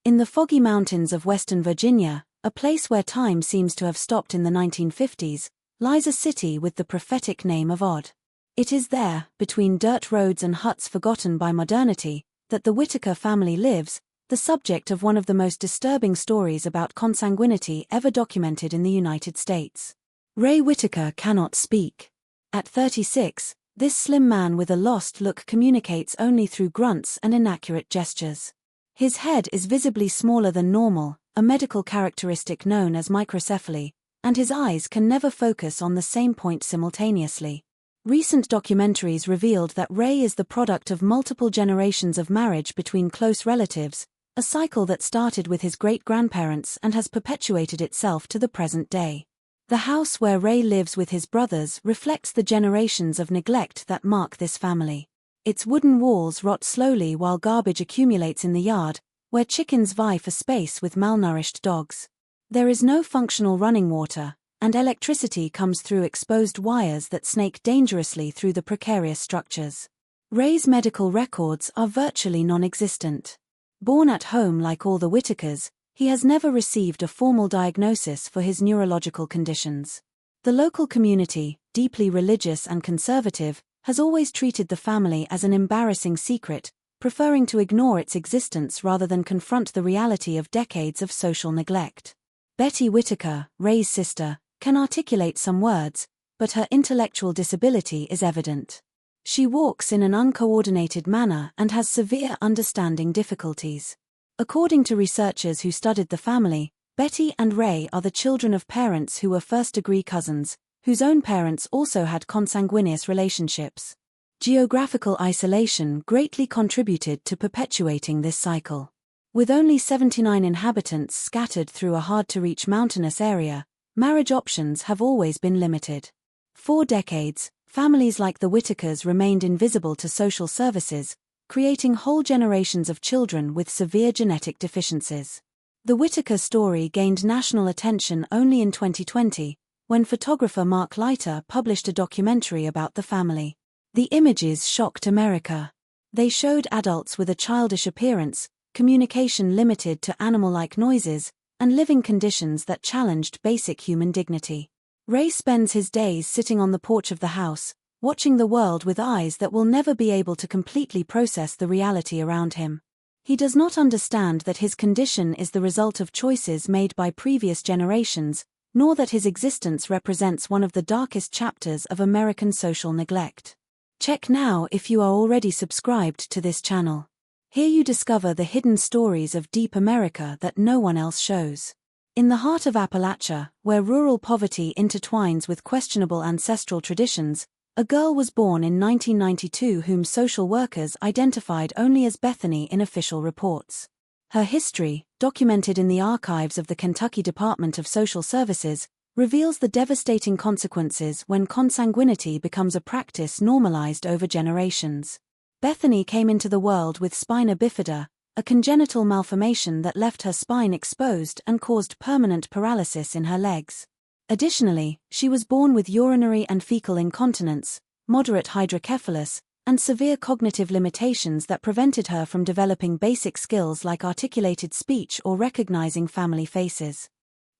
In the foggy mountains of western Virginia, a place where time seems to have stopped in the 1950s, lies a city with the prophetic name of Odd. It is there, between dirt roads and huts forgotten by modernity, that the Whittaker family lives, the subject of one of the most disturbing stories about consanguinity ever documented in the United States. Ray Whittaker cannot speak. At 36, this slim man with a lost look communicates only through grunts and inaccurate gestures. His head is visibly smaller than normal, a medical characteristic known as microcephaly, and his eyes can never focus on the same point simultaneously. Recent documentaries revealed that Ray is the product of multiple generations of marriage between close relatives, a cycle that started with his great-grandparents and has perpetuated itself to the present day. The house where Ray lives with his brothers reflects the generations of neglect that mark this family. Its wooden walls rot slowly while garbage accumulates in the yard, where chickens vie for space with malnourished dogs. There is no functional running water, and electricity comes through exposed wires that snake dangerously through the precarious structures. Ray's medical records are virtually non-existent. Born at home like all the Whittakers, he has never received a formal diagnosis for his neurological conditions. The local community, deeply religious and conservative, has always treated the family as an embarrassing secret, preferring to ignore its existence rather than confront the reality of decades of social neglect. Betty Whittaker, Ray's sister, can articulate some words, but her intellectual disability is evident. She walks in an uncoordinated manner and has severe understanding difficulties. According to researchers who studied the family, Betty and Ray are the children of parents who were first-degree cousins, whose own parents also had consanguineous relationships. Geographical isolation greatly contributed to perpetuating this cycle. With only 79 inhabitants scattered through a hard-to-reach mountainous area, marriage options have always been limited. For decades, families like the Whittakers remained invisible to social services, creating whole generations of children with severe genetic deficiencies. The Whittaker story gained national attention only in 2020, when photographer Mark Leiter published a documentary about the family. The images shocked America. They showed adults with a childish appearance, communication limited to animal-like noises, and living conditions that challenged basic human dignity. Ray spends his days sitting on the porch of the house, watching the world with eyes that will never be able to completely process the reality around him. He does not understand that his condition is the result of choices made by previous generations, nor that his existence represents one of the darkest chapters of American social neglect. Check now if you are already subscribed to this channel. Here you discover the hidden stories of deep America that no one else shows. In the heart of Appalachia, where rural poverty intertwines with questionable ancestral traditions, a girl was born in 1992 whom social workers identified only as Bethany in official reports. Her history, documented in the archives of the Kentucky Department of Social Services, reveals the devastating consequences when consanguinity becomes a practice normalized over generations. Bethany came into the world with spina bifida, a congenital malformation that left her spine exposed and caused permanent paralysis in her legs. Additionally, she was born with urinary and fecal incontinence, moderate hydrocephalus, and severe cognitive limitations that prevented her from developing basic skills like articulated speech or recognizing family faces.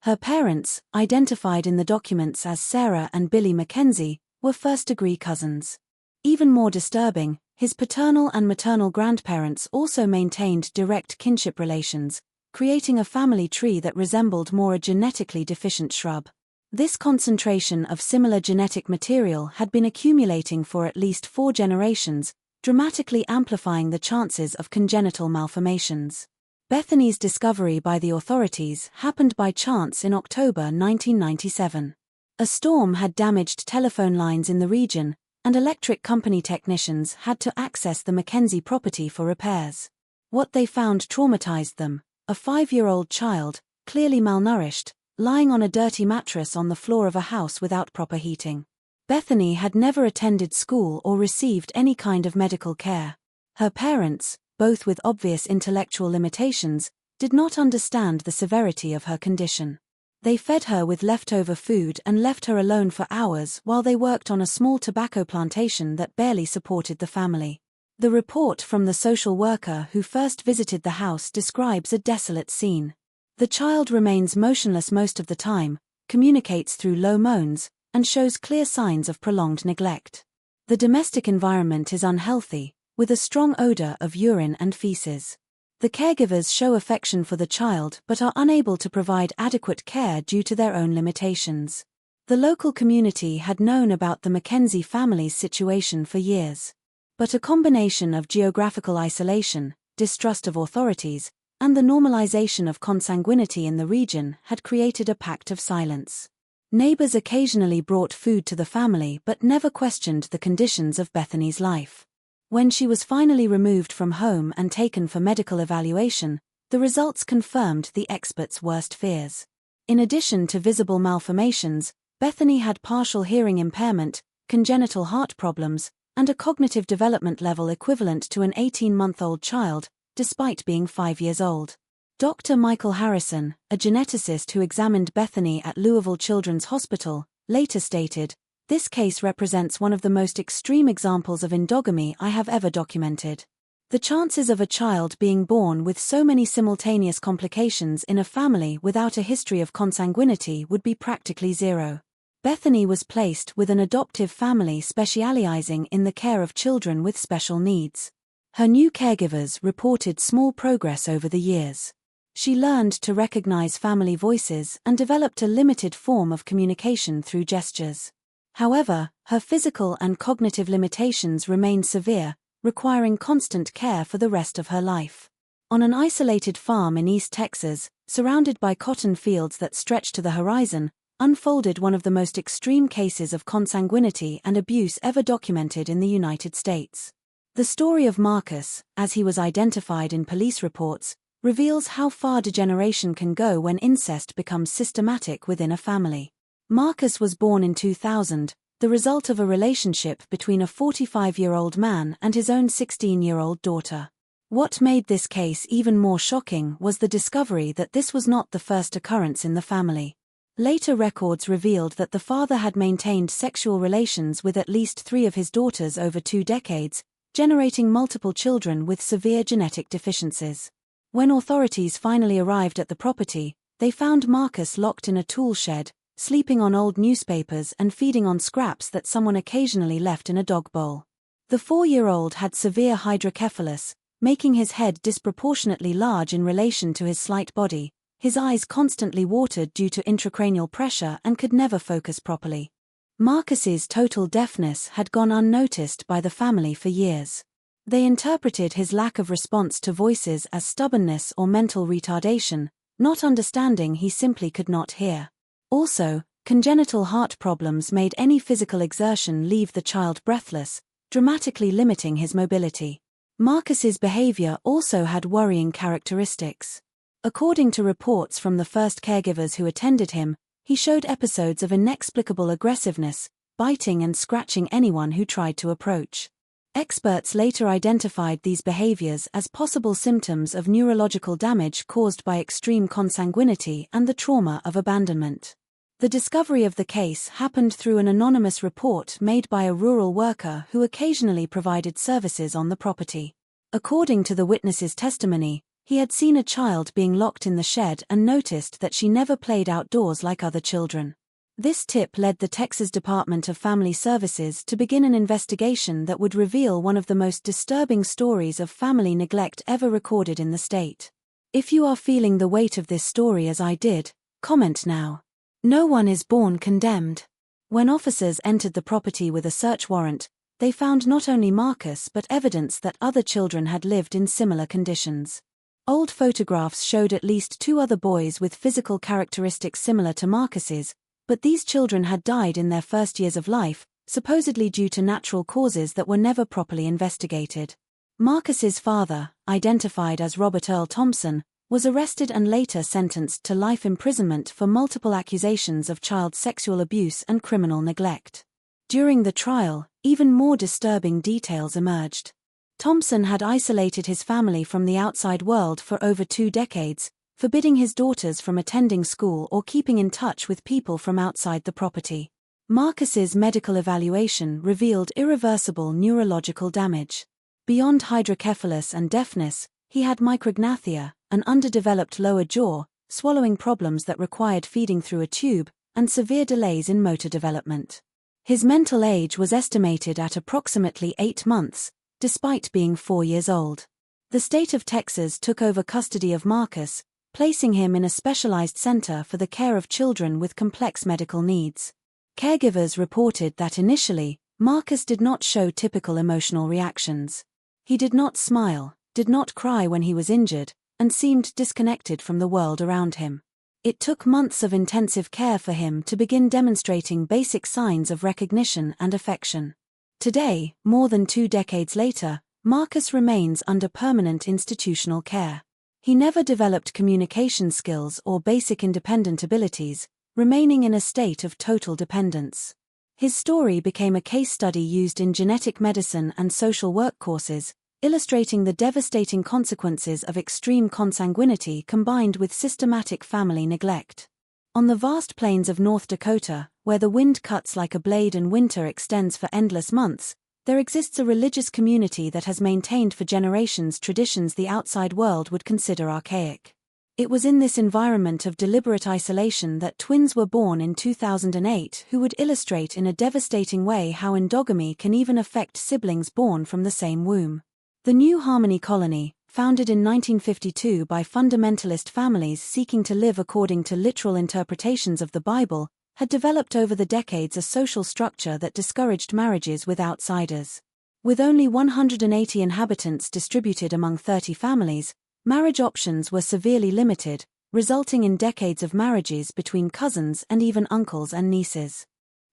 Her parents, identified in the documents as Sarah and Billy Mackenzie, were first-degree cousins. Even more disturbing, his paternal and maternal grandparents also maintained direct kinship relations, creating a family tree that resembled more a genetically deficient shrub. This concentration of similar genetic material had been accumulating for at least 4 generations, dramatically amplifying the chances of congenital malformations. Bethany's discovery by the authorities happened by chance in October 1997. A storm had damaged telephone lines in the region, and electric company technicians had to access the Mackenzie property for repairs. What they found traumatized them: a 5-year-old child, clearly malnourished, lying on a dirty mattress on the floor of a house without proper heating. Bethany had never attended school or received any kind of medical care. Her parents, both with obvious intellectual limitations, did not understand the severity of her condition. They fed her with leftover food and left her alone for hours while they worked on a small tobacco plantation that barely supported the family. The report from the social worker who first visited the house describes a desolate scene. The child remains motionless most of the time, communicates through low moans, and shows clear signs of prolonged neglect. The domestic environment is unhealthy, with a strong odor of urine and feces. The caregivers show affection for the child but are unable to provide adequate care due to their own limitations. The local community had known about the Mackenzie family's situation for years. But a combination of geographical isolation, distrust of authorities, and the normalization of consanguinity in the region had created a pact of silence. Neighbors occasionally brought food to the family but never questioned the conditions of Bethany's life. When she was finally removed from home and taken for medical evaluation, the results confirmed the experts' worst fears. In addition to visible malformations, Bethany had partial hearing impairment, congenital heart problems, and a cognitive development level equivalent to an 18-month-old child, despite being 5 years old. Dr. Michael Harrison, a geneticist who examined Bethany at Louisville Children's Hospital, later stated, "This case represents one of the most extreme examples of endogamy I have ever documented. The chances of a child being born with so many simultaneous complications in a family without a history of consanguinity would be practically zero." Bethany was placed with an adoptive family specializing in the care of children with special needs. Her new caregivers reported small progress over the years. She learned to recognize family voices and developed a limited form of communication through gestures. However, her physical and cognitive limitations remained severe, requiring constant care for the rest of her life. On an isolated farm in East Texas, surrounded by cotton fields that stretched to the horizon, unfolded one of the most extreme cases of consanguinity and abuse ever documented in the United States. The story of Marcus, as he was identified in police reports, reveals how far degeneration can go when incest becomes systematic within a family. Marcus was born in 2000, the result of a relationship between a 45-year-old man and his own 16-year-old daughter. What made this case even more shocking was the discovery that this was not the first occurrence in the family. Later records revealed that the father had maintained sexual relations with at least 3 of his daughters over 2 decades, generating multiple children with severe genetic deficiencies. When authorities finally arrived at the property, they found Marcus locked in a tool shed, sleeping on old newspapers and feeding on scraps that someone occasionally left in a dog bowl. The 4-year-old had severe hydrocephalus, making his head disproportionately large in relation to his slight body. His eyes constantly watered due to intracranial pressure and could never focus properly. Marcus's total deafness had gone unnoticed by the family for years. They interpreted his lack of response to voices as stubbornness or mental retardation, not understanding he simply could not hear. Also, congenital heart problems made any physical exertion leave the child breathless, dramatically limiting his mobility. Marcus's behavior also had worrying characteristics. According to reports from the first caregivers who attended him, he showed episodes of inexplicable aggressiveness, biting and scratching anyone who tried to approach. Experts later identified these behaviors as possible symptoms of neurological damage caused by extreme consanguinity and the trauma of abandonment. The discovery of the case happened through an anonymous report made by a rural worker who occasionally provided services on the property. According to the witness's testimony, he had seen a child being locked in the shed and noticed that she never played outdoors like other children. This tip led the Texas Department of Family Services to begin an investigation that would reveal one of the most disturbing stories of family neglect ever recorded in the state. If you are feeling the weight of this story as I did, comment now. No one is born condemned. When officers entered the property with a search warrant, they found not only Marcus but evidence that other children had lived in similar conditions. Old photographs showed at least 2 other boys with physical characteristics similar to Marcus's, but these children had died in their first years of life, supposedly due to natural causes that were never properly investigated. Marcus's father, identified as Robert Earl Thompson, was arrested and later sentenced to life imprisonment for multiple accusations of child sexual abuse and criminal neglect. During the trial, even more disturbing details emerged. Thompson had isolated his family from the outside world for over 2 decades, forbidding his daughters from attending school or keeping in touch with people from outside the property. Marcus's medical evaluation revealed irreversible neurological damage. Beyond hydrocephalus and deafness, he had micrognathia, an underdeveloped lower jaw, swallowing problems that required feeding through a tube, and severe delays in motor development. His mental age was estimated at approximately 8 months, despite being 4 years old. The state of Texas took over custody of Marcus, placing him in a specialized center for the care of children with complex medical needs. Caregivers reported that initially, Marcus did not show typical emotional reactions. He did not smile, did not cry when he was injured, and seemed disconnected from the world around him. It took months of intensive care for him to begin demonstrating basic signs of recognition and affection. Today, more than 2 decades later, Marcus remains under permanent institutional care. He never developed communication skills or basic independent abilities, remaining in a state of total dependence. His story became a case study used in genetic medicine and social work courses, illustrating the devastating consequences of extreme consanguinity combined with systematic family neglect. On the vast plains of North Dakota, where the wind cuts like a blade and winter extends for endless months, there exists a religious community that has maintained for generations traditions the outside world would consider archaic. It was in this environment of deliberate isolation that twins were born in 2008 who would illustrate in a devastating way how endogamy can even affect siblings born from the same womb. The New Harmony Colony, founded in 1952 by fundamentalist families seeking to live according to literal interpretations of the Bible, had developed over the decades a social structure that discouraged marriages with outsiders. With only 180 inhabitants distributed among 30 families, marriage options were severely limited, resulting in decades of marriages between cousins and even uncles and nieces.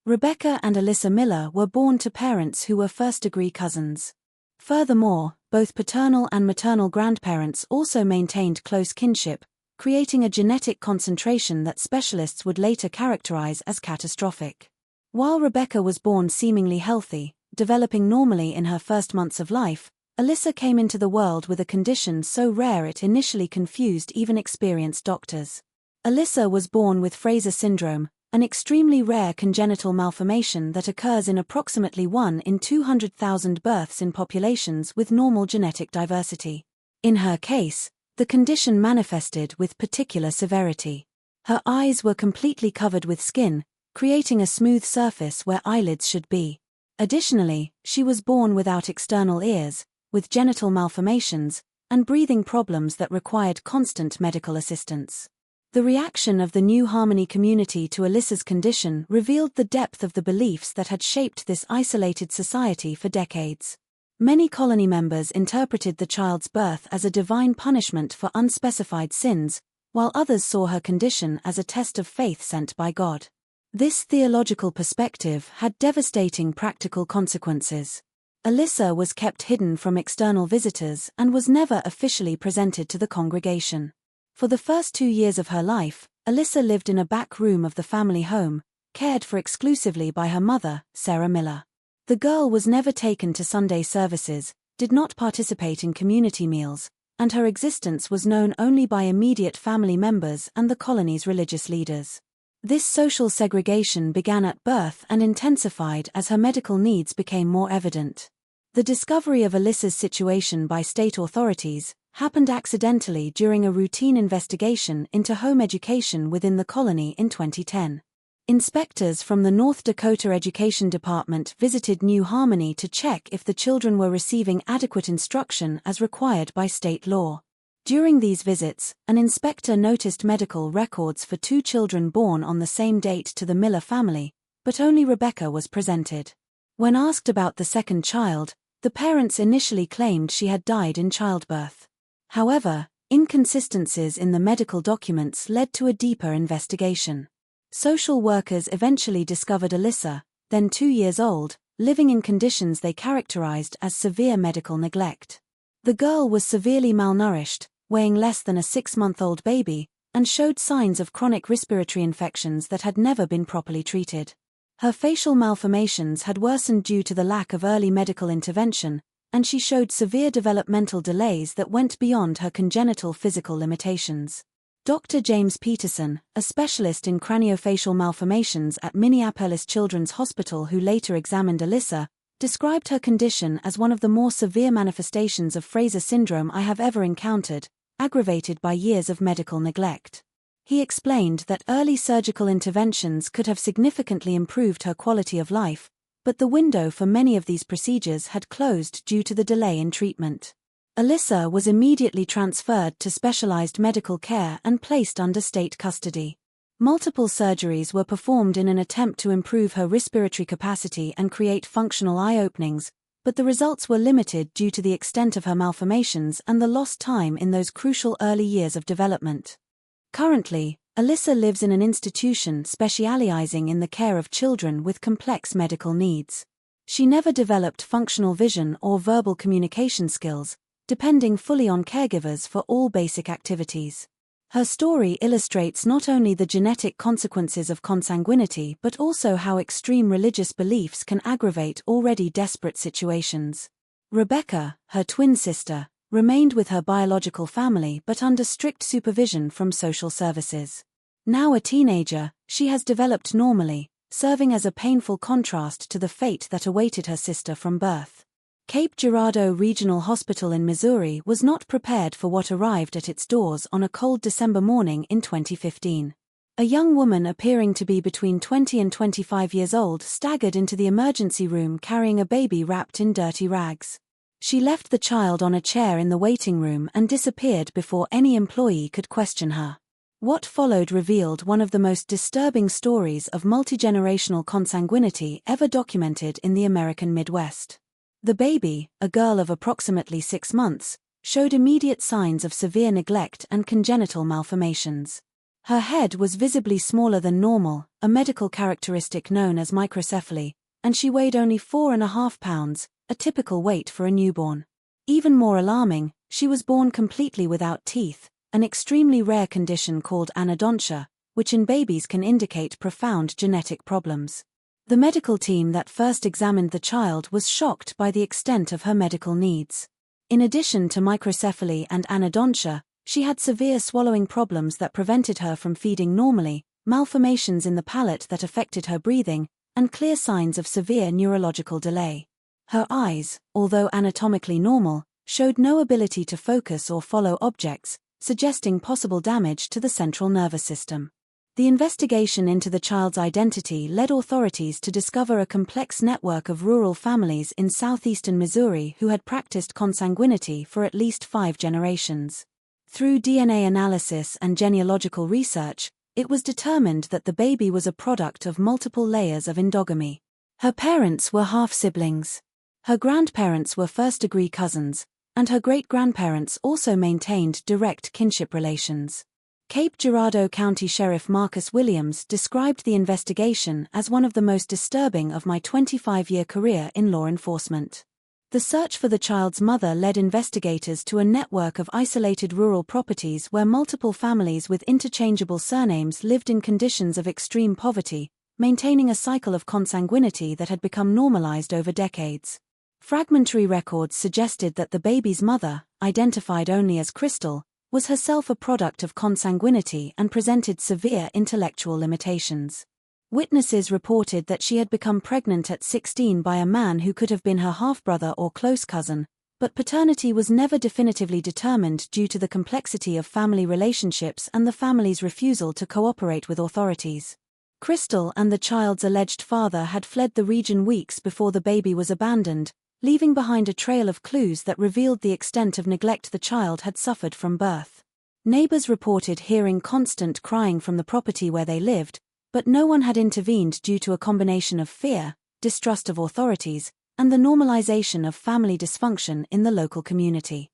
Rebecca and Alyssa Miller were born to parents who were first-degree cousins. Furthermore, both paternal and maternal grandparents also maintained close kinship, creating a genetic concentration that specialists would later characterize as catastrophic. While Rebecca was born seemingly healthy, developing normally in her first months of life, Alyssa came into the world with a condition so rare it initially confused even experienced doctors. Alyssa was born with Fraser syndrome, an extremely rare congenital malformation that occurs in approximately 1 in 200,000 births in populations with normal genetic diversity. In her case, the condition manifested with particular severity. Her eyes were completely covered with skin, creating a smooth surface where eyelids should be. Additionally, she was born without external ears, with genital malformations, and breathing problems that required constant medical assistance. The reaction of the New Harmony community to Alyssa's condition revealed the depth of the beliefs that had shaped this isolated society for decades. Many colony members interpreted the child's birth as a divine punishment for unspecified sins, while others saw her condition as a test of faith sent by God. This theological perspective had devastating practical consequences. Alyssa was kept hidden from external visitors and was never officially presented to the congregation. For the first 2 years of her life, Alyssa lived in a back room of the family home, cared for exclusively by her mother, Sarah Miller. The girl was never taken to Sunday services, did not participate in community meals, and her existence was known only by immediate family members and the colony's religious leaders. This social segregation began at birth and intensified as her medical needs became more evident. The discovery of Alyssa's situation by state authorities happened accidentally during a routine investigation into home education within the colony in 2010. Inspectors from the North Dakota Education Department visited New Harmony to check if the children were receiving adequate instruction as required by state law. During these visits, an inspector noticed medical records for 2 children born on the same date to the Miller family, but only Rebecca was presented. When asked about the second child, the parents initially claimed she had died in childbirth. However, inconsistencies in the medical documents led to a deeper investigation. Social workers eventually discovered Alyssa, then 2 years old, living in conditions they characterized as severe medical neglect. The girl was severely malnourished, weighing less than a 6-month-old baby, and showed signs of chronic respiratory infections that had never been properly treated. Her facial malformations had worsened due to the lack of early medical intervention, and she showed severe developmental delays that went beyond her congenital physical limitations. Dr. James Peterson, a specialist in craniofacial malformations at Minneapolis Children's Hospital who later examined Alyssa, described her condition as one of the more severe manifestations of Fraser syndrome I have ever encountered, aggravated by years of medical neglect. He explained that early surgical interventions could have significantly improved her quality of life, but the window for many of these procedures had closed due to the delay in treatment. Alyssa was immediately transferred to specialized medical care and placed under state custody. Multiple surgeries were performed in an attempt to improve her respiratory capacity and create functional eye openings, but the results were limited due to the extent of her malformations and the lost time in those crucial early years of development. Currently, Alyssa lives in an institution specializing in the care of children with complex medical needs. She never developed functional vision or verbal communication skills, depending fully on caregivers for all basic activities. Her story illustrates not only the genetic consequences of consanguinity but also how extreme religious beliefs can aggravate already desperate situations. Rebecca, her twin sister, remained with her biological family but under strict supervision from social services. Now a teenager, she has developed normally, serving as a painful contrast to the fate that awaited her sister from birth. Cape Girardeau Regional Hospital in Missouri was not prepared for what arrived at its doors on a cold December morning in 2015. A young woman appearing to be between 20 and 25 years old staggered into the emergency room carrying a baby wrapped in dirty rags. She left the child on a chair in the waiting room and disappeared before any employee could question her. What followed revealed one of the most disturbing stories of multigenerational consanguinity ever documented in the American Midwest. The baby, a girl of approximately 6 months, showed immediate signs of severe neglect and congenital malformations. Her head was visibly smaller than normal, a medical characteristic known as microcephaly, and she weighed only 4.5 pounds, a typical weight for a newborn. Even more alarming, she was born completely without teeth, an extremely rare condition called anodontia, which in babies can indicate profound genetic problems. The medical team that first examined the child was shocked by the extent of her medical needs. In addition to microcephaly and anodontia, she had severe swallowing problems that prevented her from feeding normally, malformations in the palate that affected her breathing, and clear signs of severe neurological delay. Her eyes, although anatomically normal, showed no ability to focus or follow objects, suggesting possible damage to the central nervous system. The investigation into the child's identity led authorities to discover a complex network of rural families in southeastern Missouri who had practiced consanguinity for at least 5 generations. Through DNA analysis and genealogical research, it was determined that the baby was a product of multiple layers of endogamy. Her parents were half-siblings. Her grandparents were first-degree cousins, and her great-grandparents also maintained direct kinship relations. Cape Girardeau County Sheriff Marcus Williams described the investigation as one of the most disturbing of my 25-year career in law enforcement. The search for the child's mother led investigators to a network of isolated rural properties where multiple families with interchangeable surnames lived in conditions of extreme poverty, maintaining a cycle of consanguinity that had become normalized over decades. Fragmentary records suggested that the baby's mother, identified only as Crystal, was herself a product of consanguinity and presented severe intellectual limitations. Witnesses reported that she had become pregnant at 16 by a man who could have been her half-brother or close cousin, but paternity was never definitively determined due to the complexity of family relationships and the family's refusal to cooperate with authorities. Crystal and the child's alleged father had fled the region weeks before the baby was abandoned, leaving behind a trail of clues that revealed the extent of neglect the child had suffered from birth. Neighbors reported hearing constant crying from the property where they lived, but no one had intervened due to a combination of fear, distrust of authorities, and the normalization of family dysfunction in the local community.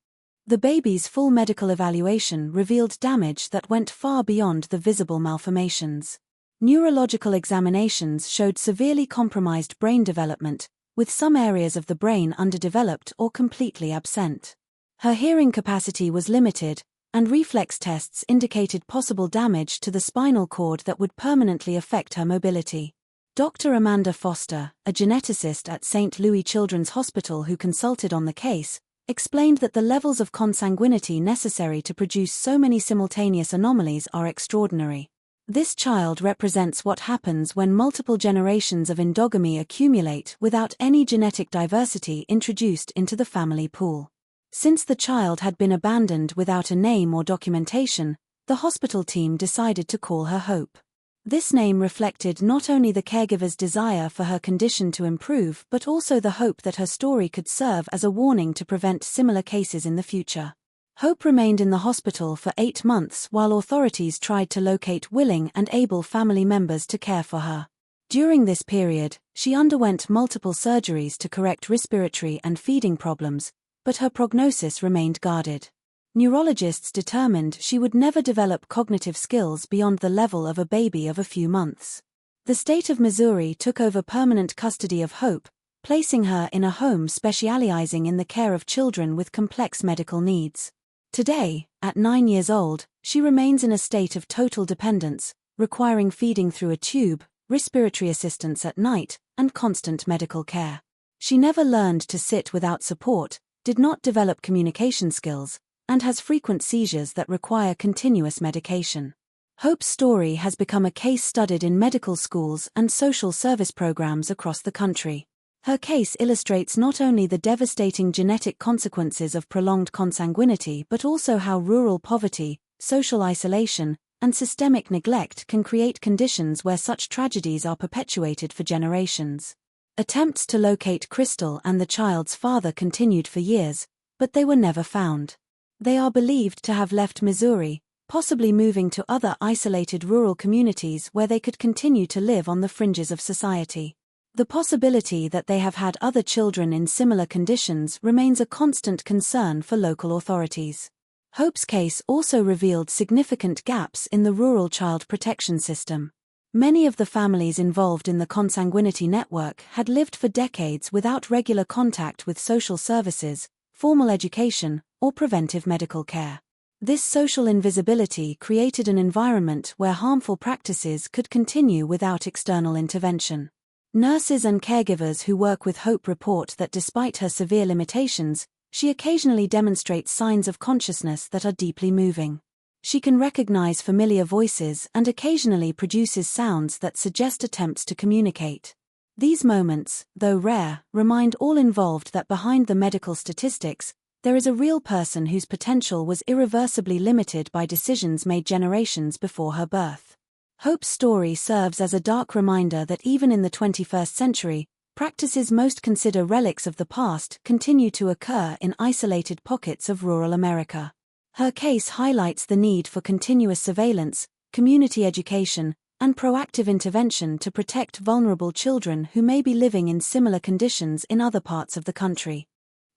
The baby's full medical evaluation revealed damage that went far beyond the visible malformations. Neurological examinations showed severely compromised brain development, with some areas of the brain underdeveloped or completely absent. Her hearing capacity was limited, and reflex tests indicated possible damage to the spinal cord that would permanently affect her mobility. Dr. Amanda Foster, a geneticist at St. Louis Children's Hospital who consulted on the case, explained that the levels of consanguinity necessary to produce so many simultaneous anomalies are extraordinary. This child represents what happens when multiple generations of endogamy accumulate without any genetic diversity introduced into the family pool. Since the child had been abandoned without a name or documentation, the hospital team decided to call her Hope. This name reflected not only the caregiver's desire for her condition to improve but also the hope that her story could serve as a warning to prevent similar cases in the future. Hope remained in the hospital for 8 months while authorities tried to locate willing and able family members to care for her. During this period, she underwent multiple surgeries to correct respiratory and feeding problems, but her prognosis remained guarded. Neurologists determined she would never develop cognitive skills beyond the level of a baby of a few months. The state of Missouri took over permanent custody of Hope, placing her in a home specializing in the care of children with complex medical needs. Today, at 9 years old, she remains in a state of total dependence, requiring feeding through a tube, respiratory assistance at night, and constant medical care. She never learned to sit without support, did not develop communication skills, and has frequent seizures that require continuous medication. Hope's story has become a case studied in medical schools and social service programs across the country. Her case illustrates not only the devastating genetic consequences of prolonged consanguinity but also how rural poverty, social isolation, and systemic neglect can create conditions where such tragedies are perpetuated for generations. Attempts to locate Crystal and the child's father continued for years, but they were never found. They are believed to have left Missouri, possibly moving to other isolated rural communities where they could continue to live on the fringes of society. The possibility that they have had other children in similar conditions remains a constant concern for local authorities. Hope's case also revealed significant gaps in the rural child protection system. Many of the families involved in the consanguinity network had lived for decades without regular contact with social services, formal education, or preventive medical care. This social invisibility created an environment where harmful practices could continue without external intervention. Nurses and caregivers who work with Hope report that despite her severe limitations, she occasionally demonstrates signs of consciousness that are deeply moving. She can recognize familiar voices and occasionally produces sounds that suggest attempts to communicate. These moments, though rare, remind all involved that behind the medical statistics, there is a real person whose potential was irreversibly limited by decisions made generations before her birth. Hope's story serves as a dark reminder that even in the 21st century, practices most consider relics of the past continue to occur in isolated pockets of rural America. Her case highlights the need for continuous surveillance, community education, and proactive intervention to protect vulnerable children who may be living in similar conditions in other parts of the country.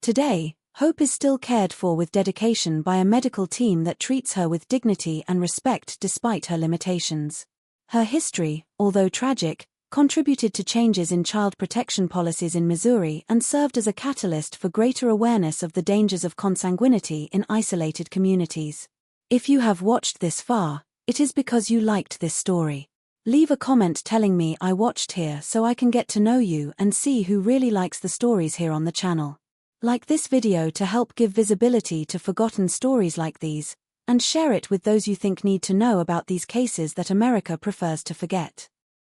Today, Hope is still cared for with dedication by a medical team that treats her with dignity and respect despite her limitations. Her history, although tragic, contributed to changes in child protection policies in Missouri and served as a catalyst for greater awareness of the dangers of consanguinity in isolated communities. If you have watched this far, it is because you liked this story. Leave a comment telling me I watched here so I can get to know you and see who really likes the stories here on the channel. Like this video to help give visibility to forgotten stories like these, and share it with those you think need to know about these cases that America prefers to forget.